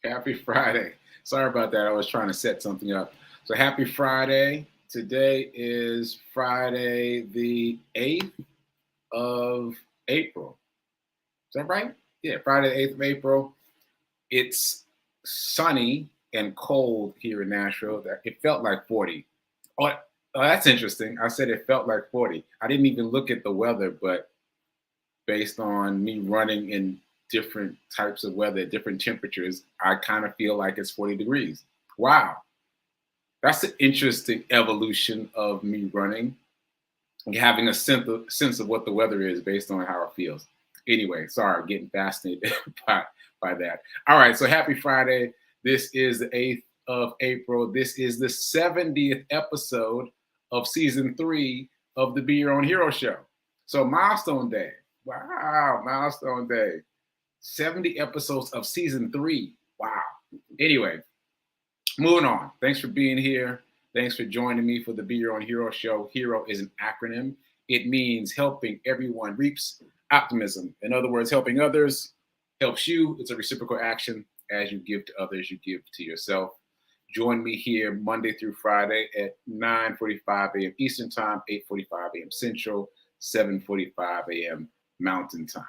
Happy Friday. Sorry about that. I was trying to set something up. So happy Friday. Today is Friday the 8th of April. Is that right? Yeah, Friday the 8th of April. It's sunny and cold here in Nashville. It felt like 40. Oh, that's interesting. I said it felt like 40. I didn't even look at the weather, but based on me running in different types of weather, different temperatures, I kind of feel like it's 40 degrees. Wow. That's an interesting evolution of me running and having a sense of what the weather is based on how it feels. Anyway, sorry, getting fascinated by that. All right, so happy Friday. This is the 8th of April. This is the 70th episode of season 3 of the Be Your Own Hero show. So milestone day. Wow, milestone day. 70 episodes of season 3. Wow. Anyway, moving on. Thanks for being here. Thanks for joining me for the Be Your Own Hero show. HERO is an acronym. It means helping everyone reaps optimism. In other words, helping others helps you. It's a reciprocal action. As you give to others, you give to yourself. Join me here Monday through Friday at 9:45 a.m. Eastern Time, 8:45 a.m. Central, 7:45 a.m. Mountain Time.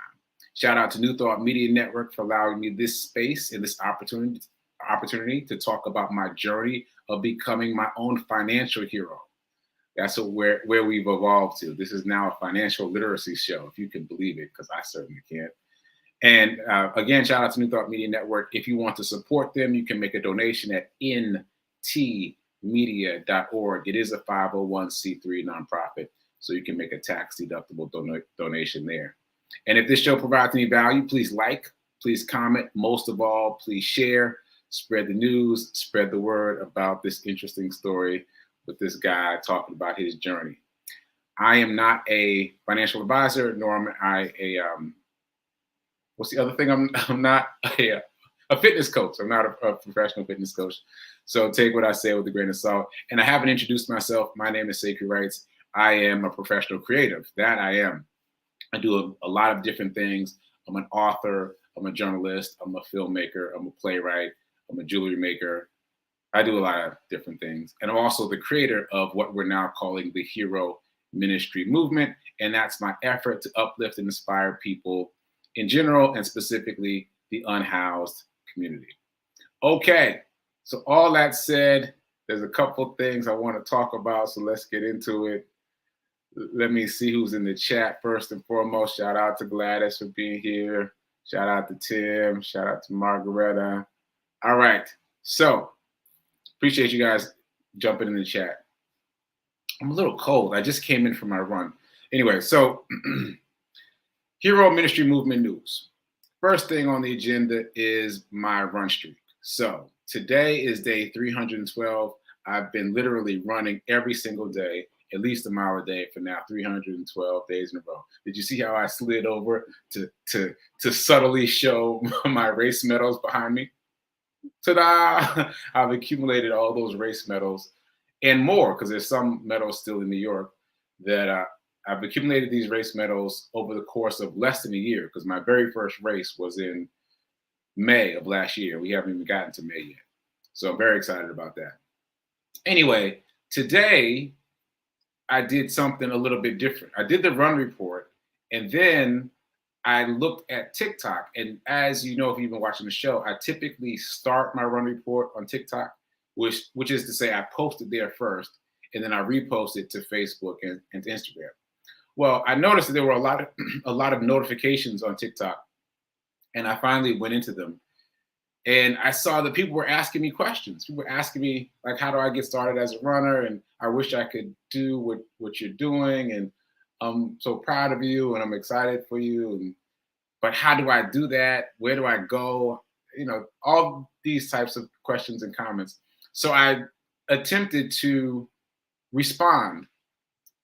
Shout out to New Thought Media Network for allowing me this space and this opportunity to talk about my journey of becoming my own financial hero. That's where we've evolved to. This is now a financial literacy show, if you can believe it, because I certainly can't. And again, shout out to New Thought Media Network. If you want to support them, you can make a donation at ntmedia.org. It is a 501c3 nonprofit, so you can make a tax-deductible donation there. And if this show provides any value, please like, please comment. Most of all, please share, spread the news, spread the word about this interesting story with this guy talking about his journey. I am not a financial advisor, nor am I a what's the other thing? I'm not a fitness coach. I'm not a professional fitness coach. So take what I say with a grain of salt. And I haven't introduced myself. My name is Sekouwrites. I am a professional creative. That I am. I do a lot of different things. I'm an author. I'm a journalist. I'm a filmmaker. I'm a playwright. I'm a jewelry maker. I do a lot of different things. And I'm also the creator of what we're now calling the Hero Ministry Movement. And that's my effort to uplift and inspire people in general and specifically the unhoused community. Okay, so all that said, there's a couple things I want to talk about, so let's get into it. Let me see who's in the chat first and foremost. Shout out to Gladys for being here. Shout out to Tim. Shout out to Margareta. All right, so appreciate you guys jumping in the chat. I'm a little cold. I just came in from my run. Anyway, so Hero Ministry Movement news. First thing on the agenda is my run streak. So today is day 312. I've been literally running every single day, at least a mile a day for now, 312 days in a row. Did you see how I slid over to subtly show my race medals behind me? Ta-da! I've accumulated all those race medals and more, because there's some medals still in New York that I've accumulated these race medals over the course of less than a year, because my very first race was in May of last year. We haven't even gotten to May yet. So I'm very excited about that. Anyway, today I did something a little bit different. I did the run report, and then I looked at TikTok. And as you know, if you've been watching the show, I typically start my run report on TikTok, which is to say I post it there first, and then I repost it to Facebook and to Instagram. Well, I noticed that there were a lot of notifications on TikTok, and I finally went into them, and I saw that people were asking me questions. People were asking me, like, how do I get started as a runner? And I wish I could do what you're doing, and I'm so proud of you, and I'm excited for you. But how do I do that? Where do I go? You know, all these types of questions and comments. So I attempted to respond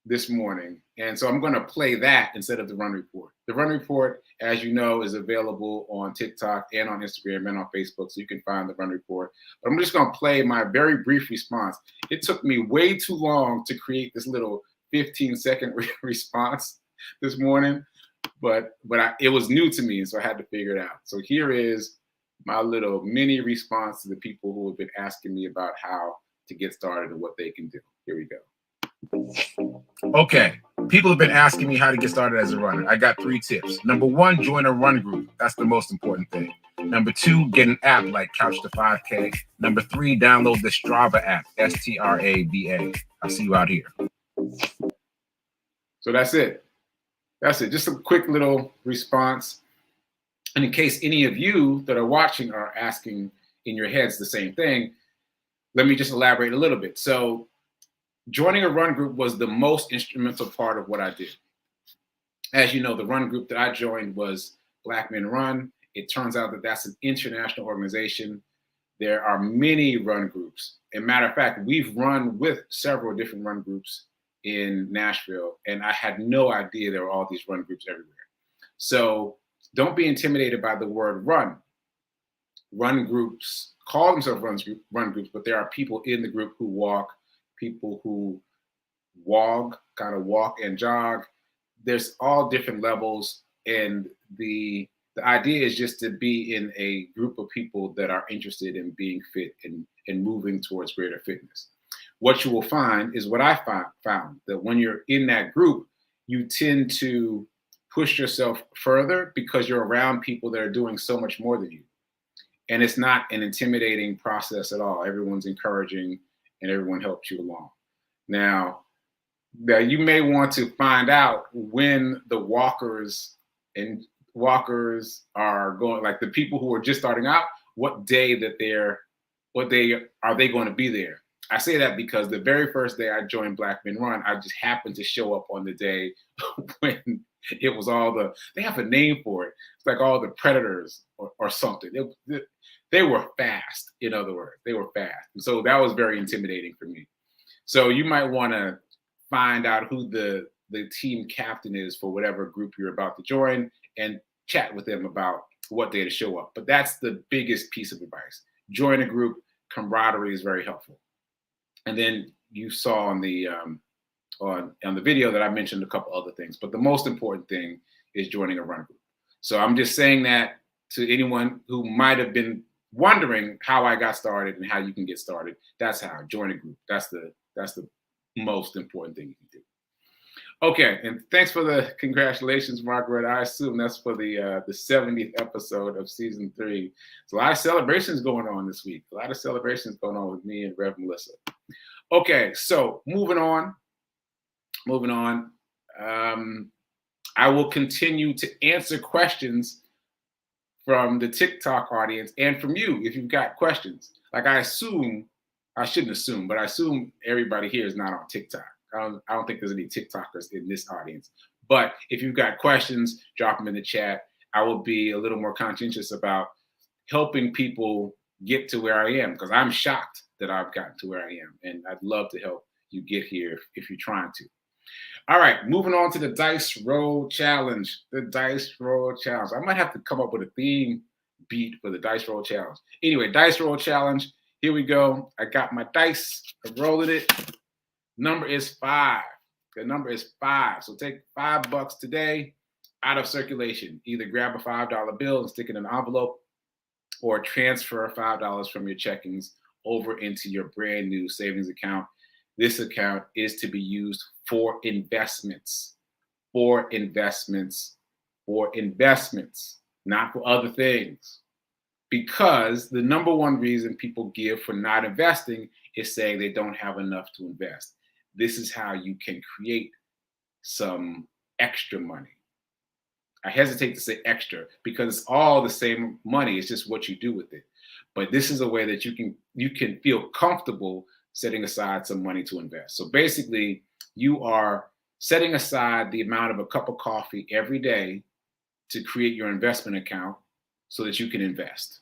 this morning. And so I'm going to play that instead of the run report. The run report, as you know, is available on TikTok and on Instagram and on Facebook, so you can find the run report. But I'm just going to play my very brief response. It took me way too long to create this little 15-second response this morning, but it was new to me, so I had to figure it out. So here is my little mini response to the people who have been asking me about how to get started and what they can do. Here we go. Okay, people have been asking me how to get started as a runner. I got 3 tips. Number 1, join a run group. That's the most important thing. Number 2, get an app like Couch to 5K. Number 3, download the Strava app, Strava. I'll see you out here. So that's it. That's it. Just a quick little response. And in case any of you that are watching are asking in your heads the same thing, let me just elaborate a little bit. So joining a run group was the most instrumental part of what I did. As you know, the run group that I joined was Black Men Run. It turns out that that's an international organization. There are many run groups. As a matter of fact, we've run with several different run groups in Nashville, and I had no idea there were all these run groups everywhere. So don't be intimidated by the word run. Run groups call themselves run groups, but there are people in the group who walk, people who kind of walk and jog. There's all different levels, and the idea is just to be in a group of people that are interested in being fit and moving towards greater fitness. What you will find is what I found, that when you're in that group, you tend to push yourself further because you're around people that are doing so much more than you. And it's not an intimidating process at all. Everyone's encouraging and everyone helps you along. Now you may want to find out when the walkers are going, like the people who are just starting out, what day are they going to be there? I say that because the very first day I joined Black Men Run, I just happened to show up on the day when it was they have a name for it. It's like all the predators or something. They were fast, in other words, they were fast. And so that was very intimidating for me. So you might want to find out who the team captain is for whatever group you're about to join and chat with them about what day to show up. But that's the biggest piece of advice. Join a group. Camaraderie is very helpful. And then you saw on the video that I mentioned a couple other things, but the most important thing is joining a run group. So I'm just saying that to anyone who might have been wondering how I got started and how you can get started. That's how. Join a group. That's the most important thing you can do. Okay, and thanks for the congratulations, Margaret. I assume that's for the 70th episode of season 3. So a lot of celebrations going on this week. A lot of celebrations going on with me and Rev Melissa. Okay, so moving on. I will continue to answer questions from the TikTok audience and from you if you've got questions. Like I shouldn't assume, but I assume everybody here is not on TikTok. I don't think there's any TikTokers in this audience. But if you've got questions, drop them in the chat. I will be a little more conscientious about helping people get to where I am, because I'm shocked that I've gotten to where I am. And I'd love to help you get here if you're trying to. All right, moving on to the Dice Roll Challenge. The Dice Roll Challenge. I might have to come up with a theme beat for the Dice Roll Challenge. Anyway, Dice Roll Challenge. Here we go. I got my dice. I'm rolling it. Number is 5. The number is 5. So take $5 today out of circulation. Either grab a $5 bill and stick it in an envelope, or transfer $5 from your checkings over into your brand new savings account. This account is to be used for investments, not for other things. Because the number one reason people give for not investing is saying they don't have enough to invest. This is how you can create some extra money. I hesitate to say extra because it's all the same money. It's just what you do with it. But this is a way that you can feel comfortable setting aside some money to invest. So basically, you are setting aside the amount of a cup of coffee every day to create your investment account so that you can invest.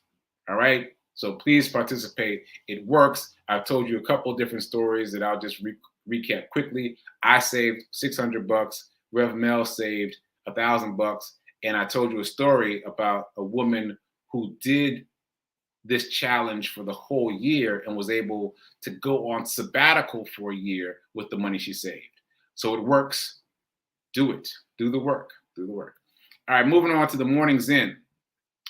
All right? So please participate. It works. I've told you a couple of different stories that I'll just recap quickly. I saved $600. Rev Mel saved $1,000. And I told you a story about a woman who did this challenge for the whole year and was able to go on sabbatical for a year with the money she saved. So it works. Do it. Do the work. Do the work. All right, moving on to the Morning Zen.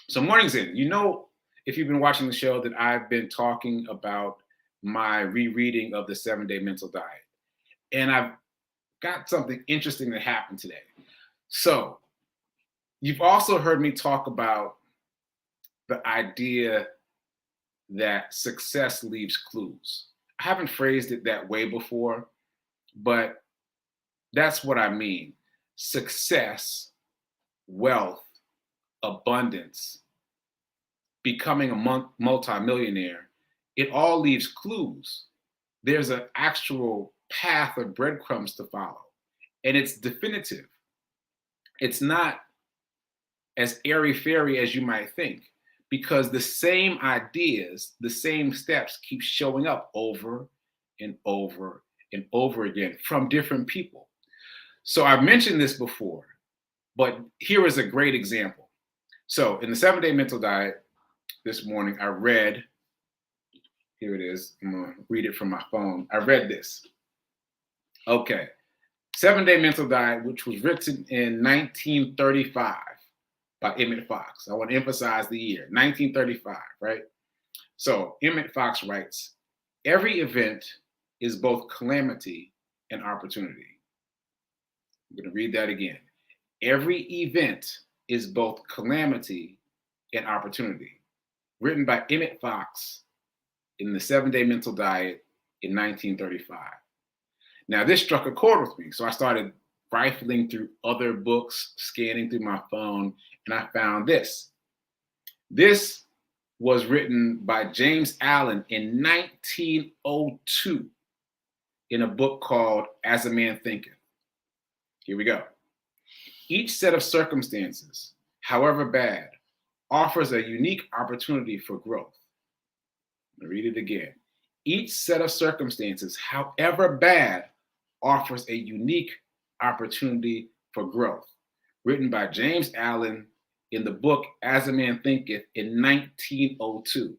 So Morning Zen, you know, if you've been watching the show, that I've been talking about my rereading of the 7-Day Mental Diet. And I've got something interesting that happened today. So you've also heard me talk about the idea that success leaves clues. I haven't phrased it that way before, but that's what I mean. Success, wealth, abundance, becoming a multimillionaire, it all leaves clues. There's an actual path of breadcrumbs to follow, and it's definitive. It's not as airy-fairy as you might think, because the same ideas, the same steps keep showing up over and over and over again from different people. So I've mentioned this before, but here is a great example. So in the 7-Day Mental Diet this morning, I read, here it is, I'm gonna read it from my phone. I read this. Okay, 7-Day Mental Diet, which was written in 1935 by Emmett Fox. I want to emphasize the year, 1935, right? So Emmett Fox writes, every event is both calamity and opportunity. I'm going to read that again. Every event is both calamity and opportunity. Written by Emmett Fox in the 7-Day Mental Diet in 1935. Now, this struck a chord with me, so I started rifling through other books, scanning through my phone, and I found this. This was written by James Allen in 1902 in a book called As a Man Thinketh. Here we go. Each set of circumstances, however bad, offers a unique opportunity for growth. I'll read it again. Each set of circumstances, however bad, offers a unique opportunity for growth. Written by James Allen in the book As a Man Thinketh in 1902.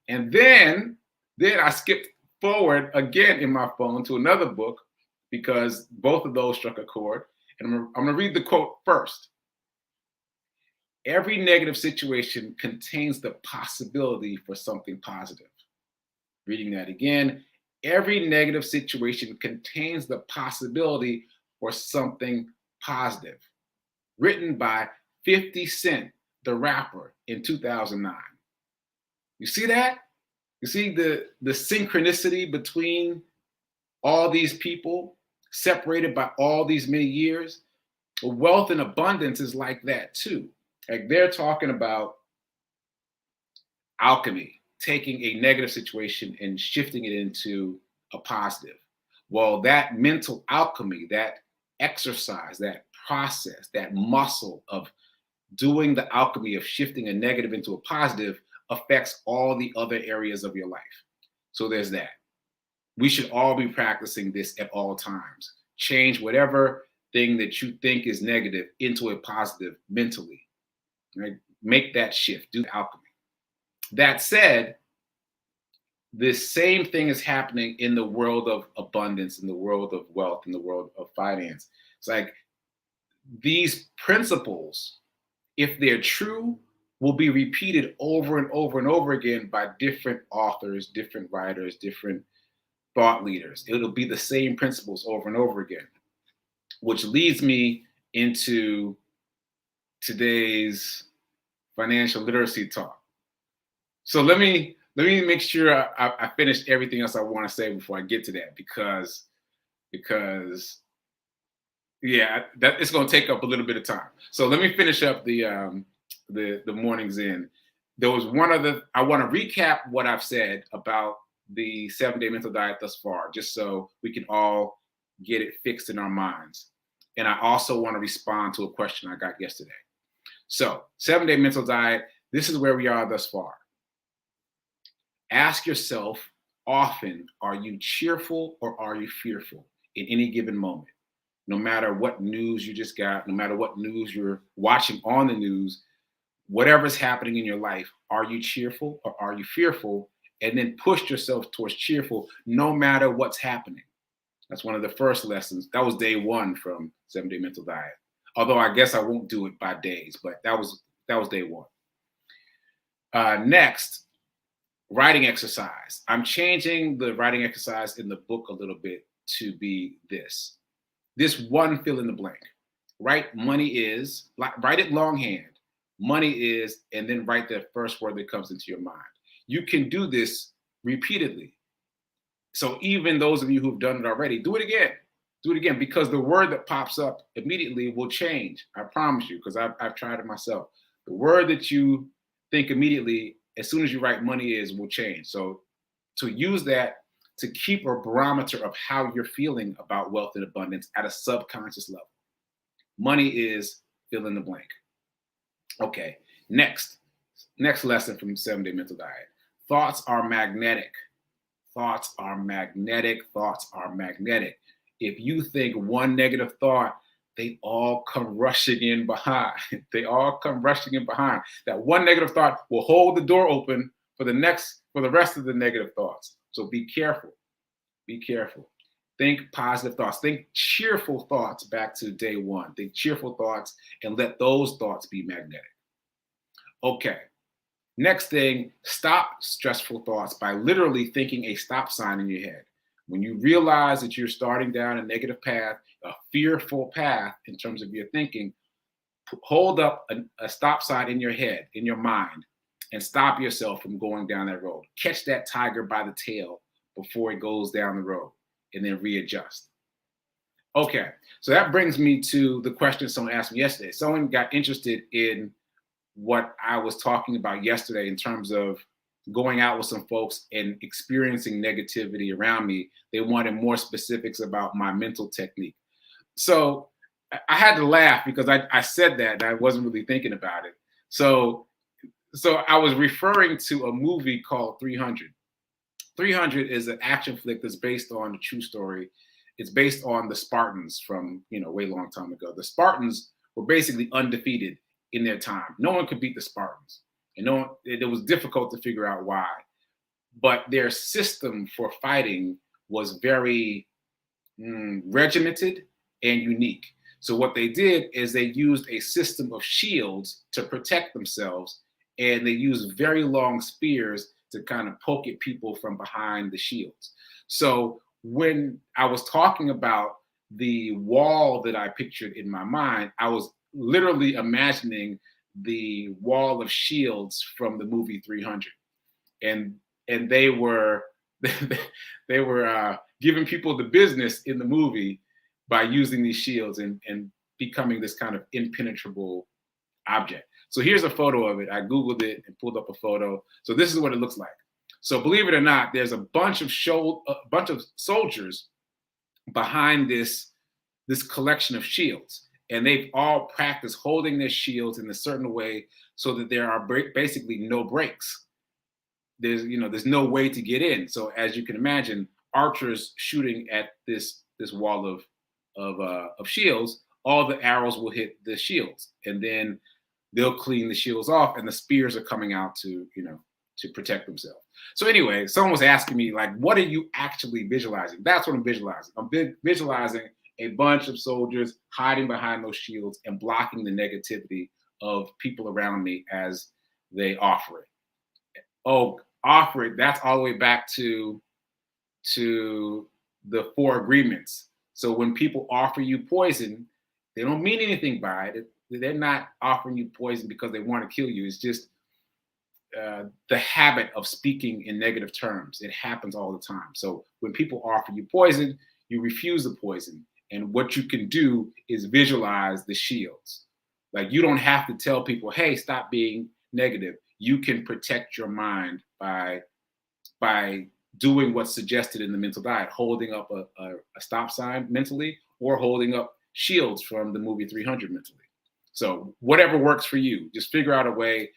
And then I skipped forward again in my phone to another book because both of those struck a chord. And I'm going to read the quote first. Every negative situation contains the possibility for something positive. Reading that again. Every negative situation contains the possibility for something positive. Written by 50 Cent, the rapper, in 2009. You see that? You see the synchronicity between all these people separated by all these many years? Well, wealth and abundance is like that too. Like they're talking about alchemy, taking a negative situation and shifting it into a positive. Well, that mental alchemy, that exercise, that process, that muscle of doing the alchemy of shifting a negative into a positive affects all the other areas of your life. So there's that. We should all be practicing this at all times. Change whatever thing that you think is negative into a positive mentally. Right? Make that shift, do the alchemy. That said, this same thing is happening in the world of abundance, in the world of wealth, in the world of finance. It's like these principles, if they're true, will be repeated over and over and over again by different authors, different writers, different thought leaders. It'll be the same principles over and over again, which leads me into today's financial literacy talk. So let me make sure I finish everything else I want to say before I get to that, because yeah, that it's going to take up a little bit of time. So let me finish up the morning's in. There was one other. I want to recap what I've said about the 7-Day Mental Diet thus far, just so we can all get it fixed in our minds. And I also want to respond to a question I got yesterday. So 7-Day Mental Diet, this is where we are thus far. Ask yourself often, are you cheerful or are you fearful in any given moment? No matter what news you just got, no matter what news you're watching on the news, whatever's happening in your life, are you cheerful or are you fearful? And then push yourself towards cheerful no matter what's happening. That's one of the first lessons. That was day one from 7-Day Mental Diet. Although I guess I won't do it by days, but that was day one. Next, writing exercise. I'm changing the writing exercise in the book a little bit to be this. This one fill in the blank. Write money is, write it longhand. Money is, and then write the first word that comes into your mind. You can do this repeatedly. So even those of you who've done it already, do it again. Do it again, because the word that pops up immediately will change. I promise you, because I've tried it myself. The word that you think immediately, as soon as you write money is, will change. So to use that to keep a barometer of how you're feeling about wealth and abundance at a subconscious level. Money is, fill in the blank. Okay, next lesson from 7-Day Mental Diet. Thoughts are magnetic. Thoughts are magnetic. Thoughts are magnetic. If you think one negative thought, they all come rushing in behind. They all come rushing in behind. That one negative thought will hold the door open for the rest of the negative thoughts. So be careful. Be careful. Think positive thoughts. Think cheerful thoughts back to day one. Think cheerful thoughts and let those thoughts be magnetic. Okay. Next thing, stop stressful thoughts by literally thinking a stop sign in your head. When you realize that you're starting down a negative path, a fearful path in terms of your thinking, hold up a stop sign in your head, in your mind, and stop yourself from going down that road. Catch that tiger by the tail before it goes down the road, and then readjust. Okay, so that brings me to the question someone asked me yesterday. Someone got interested in what I was talking about yesterday in terms of going out with some folks and experiencing negativity around me. They wanted more specifics about my mental technique. So I had to laugh because I said that and I wasn't really thinking about it. So I was referring to a movie called 300. 300 is an action flick that's based on a true story. It's based on the Spartans from, way long time ago. The Spartans were basically undefeated in their time. No one could beat the Spartans. And it was difficult to figure out why. But their system for fighting was very regimented and unique. So what they did is they used a system of shields to protect themselves, and they used very long spears to kind of poke at people from behind the shields. So when I was talking about the wall that I pictured in my mind, I was literally imagining the wall of shields from the movie 300. And they were giving people the business in the movie by using these shields and becoming this kind of impenetrable object. So here's a photo of it. I Googled it and pulled up a photo. So this is what it looks like. So believe it or not, there's a bunch of soldiers behind this collection of shields. And they've all practiced holding their shields in a certain way so that there are basically no breaks. There's no way to get in. So as you can imagine, archers shooting at this wall of shields, all the arrows will hit the shields, and then they'll clean the shields off, and the spears are coming out to protect themselves. So anyway, someone was asking me, like, what are you actually visualizing? That's what I'm visualizing. I'm visualizing a bunch of soldiers hiding behind those shields and blocking the negativity of people around me as they offer it. Oh, offer it, that's all the way back to the 4 agreements. So when people offer you poison, they don't mean anything by it. They're not offering you poison because they want to kill you. It's just the habit of speaking in negative terms. It happens all the time. So when people offer you poison, you refuse the poison. And what you can do is visualize the shields. Like, you don't have to tell people, hey, stop being negative. You can protect your mind by doing what's suggested in the mental diet, holding up a stop sign mentally, or holding up shields from the movie 300 mentally. So whatever works for you, just figure out a way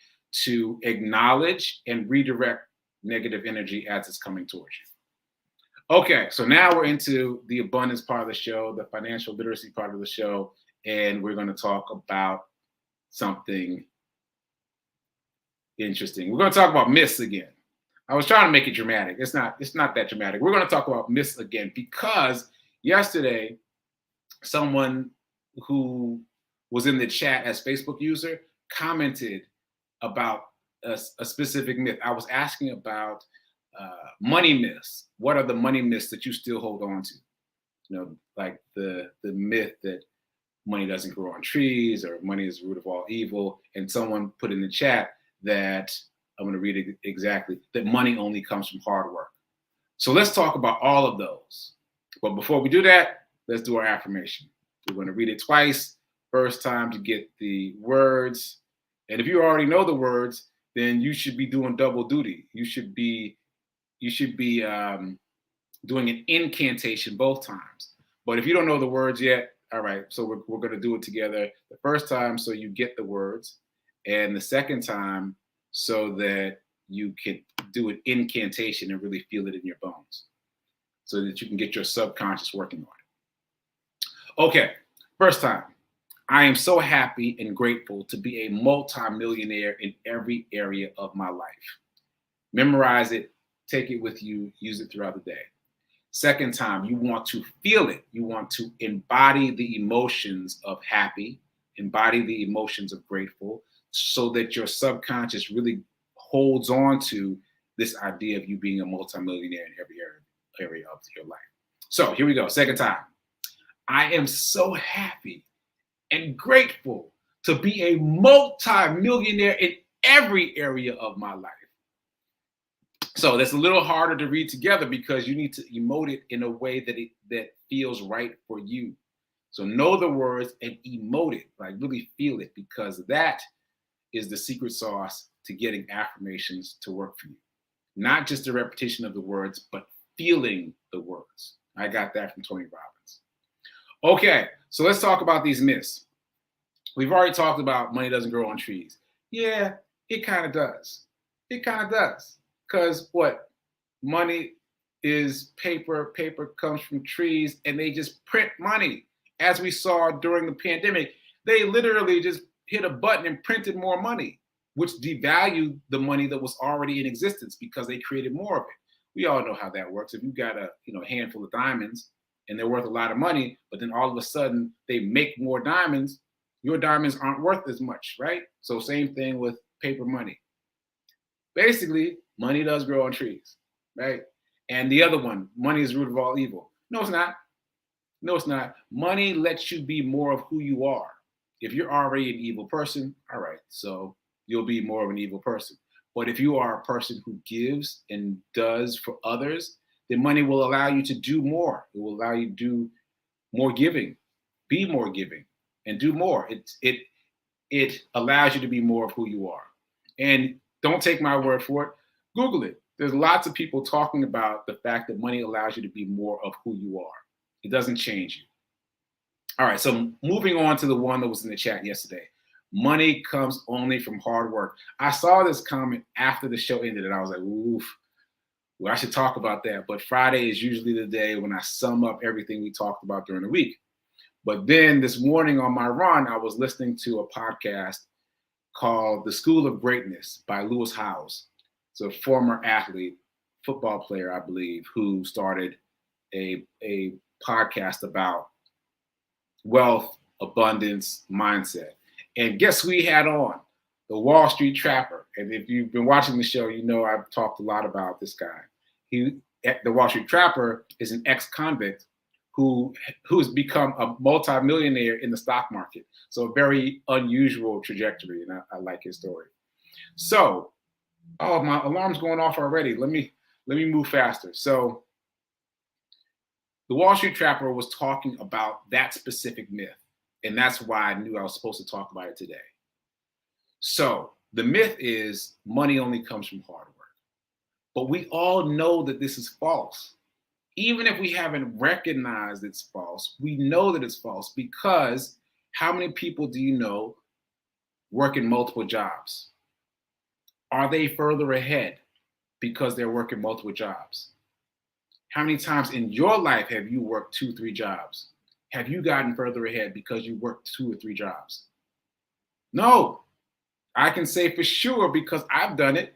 to acknowledge and redirect negative energy as it's coming towards you. Okay, so now we're into the abundance part of the show, the financial literacy part of the show, and we're going to talk about something interesting. We're going to talk about myths again. I was trying to make it dramatic. It's not that dramatic. We're going to talk about myths again because yesterday, someone who was in the chat as Facebook user commented about a specific myth. I was asking about money myths. What are the money myths that you still hold on to? You know, like the myth that money doesn't grow on trees, or money is the root of all evil. And someone put in the chat that, I'm going to read it exactly, that money only comes from hard work. So let's talk about all of those. But before we do that, let's do our affirmation. We're going to read it twice. First time to get the words. And if you already know the words, then you should be doing double duty. You should be doing an incantation both times. But if you don't know the words yet, all right, so we're going to do it together. The first time so you get the words, and the second time so that you can do an incantation and really feel it in your bones, so that you can get your subconscious working on it. Okay, first time. I am so happy and grateful to be a multi-millionaire in every area of my life. Memorize it, take it with you, use it throughout the day. Second time, you want to feel it. You want to embody the emotions of happy, embody the emotions of grateful, so that your subconscious really holds on to this idea of you being a multimillionaire in every area of your life. So here we go. Second time. I am so happy and grateful to be a multi-millionaire in every area of my life. So that's a little harder to read together because you need to emote it in a way that feels right for you. So know the words and emote it, like really feel it, because that is the secret sauce to getting affirmations to work for you. Not just the repetition of the words, but feeling the words. I got that from Tony Robbins. Okay, so let's talk about these myths. We've already talked about money doesn't grow on trees. Yeah, it kind of does. It kind of does. Because what? Money is paper. Paper comes from trees, and they just print money. As we saw during the pandemic, they literally just hit a button and printed more money, which devalued the money that was already in existence because they created more of it. We all know how that works. If you've got a handful of diamonds and they're worth a lot of money, but then all of a sudden they make more diamonds, your diamonds aren't worth as much, right? So same thing with paper money. Basically, money does grow on trees, right? And the other one, money is the root of all evil. No, it's not. No, it's not. Money lets you be more of who you are. If you're already an evil person, all right, so you'll be more of an evil person. But if you are a person who gives and does for others, then money will allow you to do more. It will allow you to do more giving, be more giving, and do more. It allows you to be more of who you are. And don't take my word for it. Google it. There's lots of people talking about the fact that money allows you to be more of who you are. It doesn't change you. All right, so moving on to the one that was in the chat yesterday. Money comes only from hard work. I saw this comment after the show ended, and I was like, oof, well, I should talk about that. But Friday is usually the day when I sum up everything we talked about during the week. But then this morning on my run, I was listening to a podcast called The School of Greatness by Lewis Howes. It's a former athlete, football player, I believe, who started a podcast about wealth, abundance, mindset. And guess who he had on? The Wall Street Trapper. And if you've been watching the show, you know I've talked a lot about this guy. The Wall Street Trapper is an ex-convict who's become a multimillionaire in the stock market. So a very unusual trajectory, and I like his story. So, oh, my alarm's going off already. Let me move faster. So the Wall Street Trapper was talking about that specific myth, and that's why I knew I was supposed to talk about it today. So the myth is money only comes from hard work. But we all know that this is false. Even if we haven't recognized it's false, we know that it's false because how many people do you know work in multiple jobs? Are they further ahead because they're working multiple jobs? How many times in your life have you worked 2-3 jobs? Have you gotten further ahead because you worked 2 or 3 jobs? No, I can say for sure because I've done it.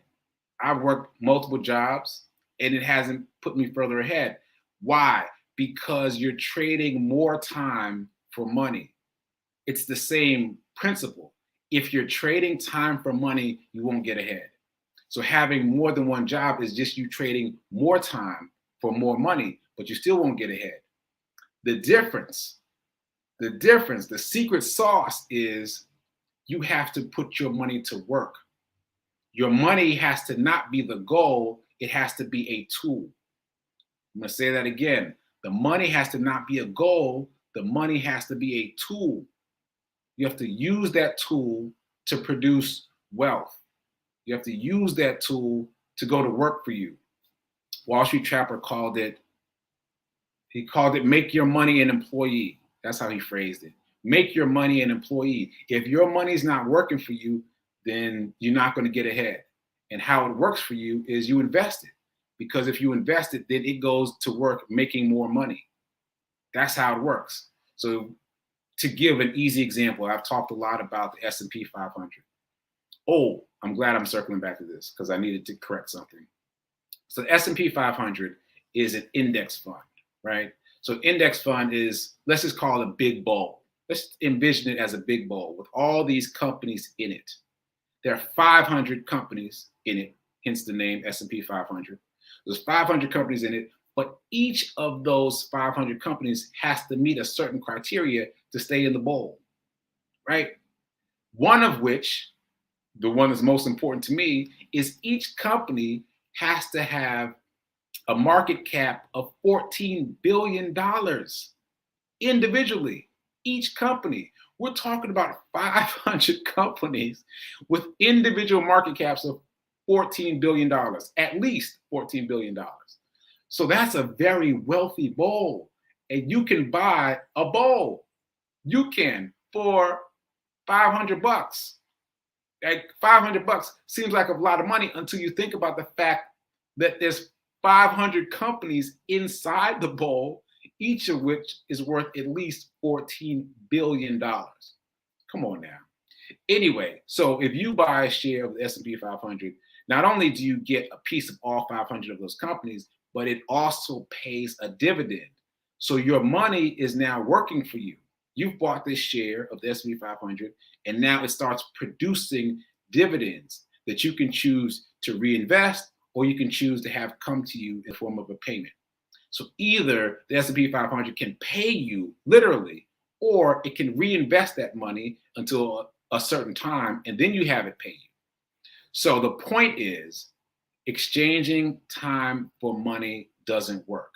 I've worked multiple jobs and it hasn't put me further ahead. Why? Because you're trading more time for money. It's the same principle. If you're trading time for money, you won't get ahead. So having more than one job is just you trading more time for more money, but you still won't get ahead. The difference, the secret sauce is you have to put your money to work. Your money has to not be the goal. It has to be a tool. I'm going to say that again. The money has to not be a goal. The money has to be a tool. You have to use that tool to produce wealth. You have to use that tool to go to work for you. Wall Street Trapper called it make your money an employee. That's how he phrased it. Make your money an employee. If your money's not working for you, then you're not going to get ahead. And how it works for you is you invest it. Because if you invest it, then it goes to work making more money. That's how it works. So to give an easy example, I've talked a lot about the S&P 500. Oh, I'm glad I'm circling back to this because I needed to correct something. So the S&P 500 is an index fund, right? So index fund is, let's just call it a big bowl. Let's envision it as a big bowl with all these companies in it. There are 500 companies in it, hence the name S&P 500. There's 500 companies in it, but each of those 500 companies has to meet a certain criteria to stay in the bowl, right? One of which, the one that's most important to me, is each company has to have a market cap of $14 billion individually, each company. We're talking about 500 companies with individual market caps of $14 billion, at least $14 billion. So that's a very wealthy bowl. And you can buy a bowl. You can for $500. Like $500 seems like a lot of money until you think about the fact that there's 500 companies inside the bowl, each of which is worth at least $14 billion. Come on now. Anyway, so if you buy a share of the S&P 500, not only do you get a piece of all 500 of those companies, but it also pays a dividend. So your money is now working for you. You've bought this share of the S&P 500, and now it starts producing dividends that you can choose to reinvest, or you can choose to have come to you in the form of a payment. So either the S&P 500 can pay you literally, or it can reinvest that money until a certain time, and then you have it pay you. So the point is, exchanging time for money doesn't work.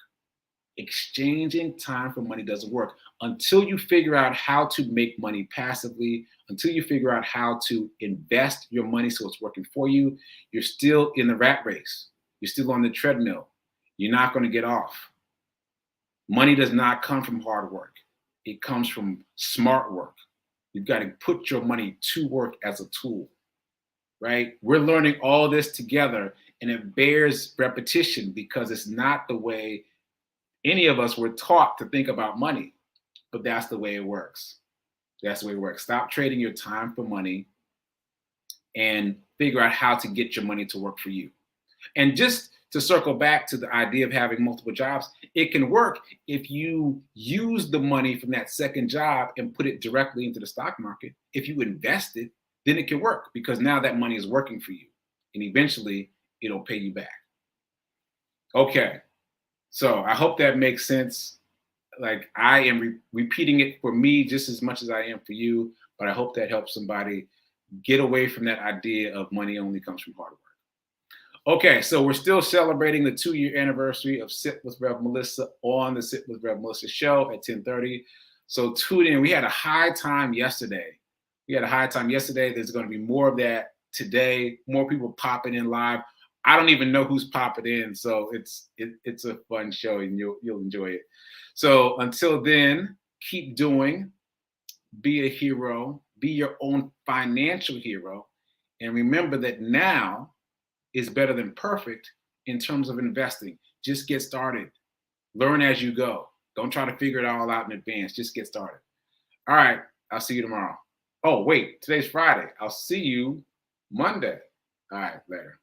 Exchanging time for money doesn't work until you figure out how to make money passively, until you figure out how to invest your money so it's working for you. You're still in the rat race. You're still on the treadmill. You're not going to get off. Money does not come from hard work. It comes from smart work. You've got to put your money to work as a tool, right? We're learning all this together, and it bears repetition because it's not the way any of us were taught to think about money, but that's the way it works. That's the way it works. Stop trading your time for money and figure out how to get your money to work for you. And just to circle back to the idea of having multiple jobs, it can work if you use the money from that second job and put it directly into the stock market. If you invest it, then it can work because now that money is working for you and eventually it'll pay you back. Okay, so I hope that makes sense. Like I am repeating it for me just as much as I am for you, but I hope that helps somebody get away from that idea of money only comes from hard work. Okay, so we're still celebrating the 2-year anniversary of Sit with Rev Melissa on the Sit with Rev Melissa show at 10:30. So tune in. We had a high time yesterday. There's going to be more of that today. More people popping in live. I don't even know who's popping in, so it's a fun show and you'll enjoy it. So until then, keep doing. Be a hero. Be your own financial hero, and remember that now is better than perfect in terms of investing. Just get started. Learn as you go. Don't try to figure it all out in advance. Just get started. All right. I'll see you tomorrow. Oh, wait. Today's Friday. I'll see you Monday. All right. Later.